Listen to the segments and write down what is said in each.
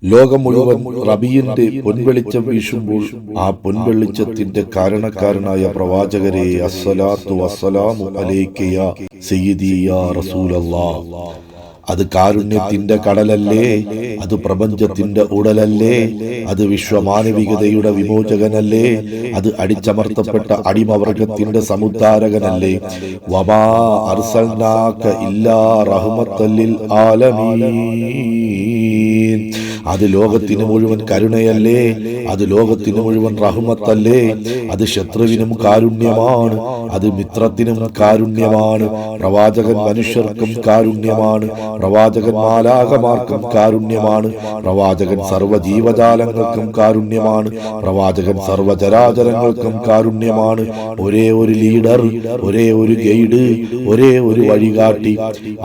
ലോകം മുഴുവൻ റബീഇന്റെ പൊൻവെളിച്ചം വീശുമ്പോൾ ആ പൊൻവെളിച്ചത്തിന്റെ കാരണക്കാരനായ പ്രവാചകരെ അസ്സലാത്തു വസ്സലാമു അലൈക യാ സയ്യിദി യാ റസൂലല്ലാഹ്. അത് കാരുണ്യത്തിന്റെ കടലല്ലേ? അത് പ്രപഞ്ചത്തിന്റെ ഉടലല്ലേ? അത് വിശ്വമാനവികതയുടെ വിമോചകനല്ലേ? അത് അടിച്ചമർത്തപ്പെട്ട അടിമവർഗത്തിന്റെ സമുദ്ധാരകനല്ലേ? വമാ അർസൽനാക ഇല്ലാ റഹ്മത്തൽ ലിൽ ആലമീൻ. അത് ലോകത്തിന് മുഴുവൻ കരുണയല്ലേ? അത് ലോകത്തിന് മുഴുവൻ റഹ്മത്തല്ലേ? അത് ശത്രുവിനും കാരുണ്യമാണ്, അത് മിത്രത്തിനും കാരുണ്യമാണ്. പ്രവാചകൻ മനുഷ്യർക്കും കാരുണ്യമാണ്, പ്രവാചകൻ മാലാഖമാർക്കും കാരുണ്യമാണ്, പ്രവാചകൻ സർവ്വജീവജാലങ്ങൾക്കും കാരുണ്യമാണ്, പ്രവാചകൻ സർവ്വചരാചരങ്ങൾക്കും കാരുണ്യമാണ്. ഒരേ ഒരു ലീഡർ, ഒരേ ഒരു ഗൈഡ്, ഒരേ ഒരു വഴികാട്ടി.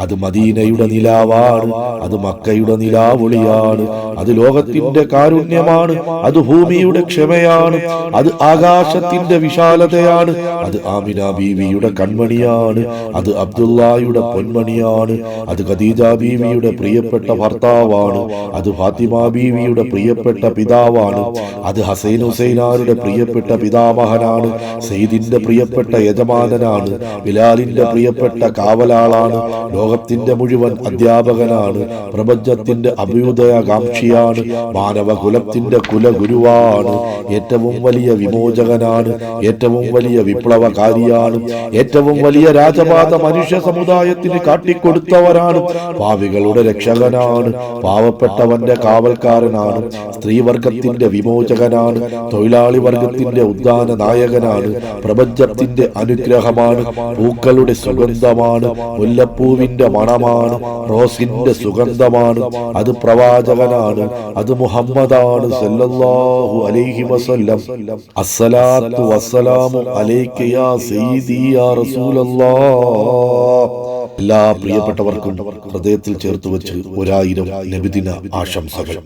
അത് മദീനയുടെ നിലാവാണ്, അത് മക്കയുടെ നിലാവൊളിയാണ്, അത് ലോകത്തിന്റെ കാരുണ്യമാണ്, അത് ഭൂമിയുടെ ക്ഷമയാണ്, അത് ആകാശത്തിന്റെ വിശാലതയാണ്, അത് ആമിന ബീവിയുടെ കൺമണിയാണ്, അത് അബ്ദുല്ലായുടെ പൊന്മണിയാണ്, അത് ഖദീജ ബീവിയുടെ പ്രിയപ്പെട്ട ഭർത്താവാണ്, അത് ഫാത്തിമ ബീവിയുടെ പ്രിയപ്പെട്ട പിതാവാണ്, അത് ഹസൈൻ ഹുസൈനാരുടെ പ്രിയപ്പെട്ട പിതാമഹനാണ്, സെയ്ദിന്റെ പ്രിയപ്പെട്ട യജമാനനാണ്, ബിലാലിന്റെ പ്രിയപ്പെട്ട കാവലാളാണ്, ലോകത്തിന്റെ മുഴുവൻ അധ്യാപകനാണ്, പ്രപഞ്ചത്തിന്റെ അഭ്യുദയകാംക്ഷിയാണ്, മാനവകുലത്തിന്റെ കുലഗുരുവാണ്, ഏറ്റവും വലിയ വിമോചകനാണ്, ഏറ്റവും വലിയ വിപ്ലവകാരിയാണ്, ഏറ്റവും വലിയ രാജപാത മനുഷ്യ സമുദായത്തിന് കാട്ടിക്കൊടുത്തവരാണ്, പാവികളുടെ രക്ഷകനാണ്, പാവപ്പെട്ടവന്റെ കാവൽക്കാരനാണ്, സ്ത്രീവർഗത്തിന്റെ വിമോചകനാണ്, തൊഴിലാളി വർഗത്തിന്റെ ഉദ്ധാന നായകനാണ്, പ്രപഞ്ചത്തിന്റെ അനുഗ്രഹമാണ്, പൂക്കളുടെ സുഗന്ധമാണ്, മുല്ലപ്പൂവിന്റെ മണമാണ്, റോസിന്റെ സുഗന്ധമാണ്, അത് പ്രവാചകനാണ്, അത് മുഹമ്മദാണ് സല്ലല്ലാഹു അലൈഹി വസല്ലം. അസ്സലാത്തു വസ്സലാമു അലൈക യാ സയ്യിദി യാ റസൂലല്ലാഹ്. എല്ലാ പ്രിയപ്പെട്ടവർക്കും ഹൃദയത്തിൽ ചേർത്ത് വെച്ച് 1000 നബിദിന ആശംസകൾ.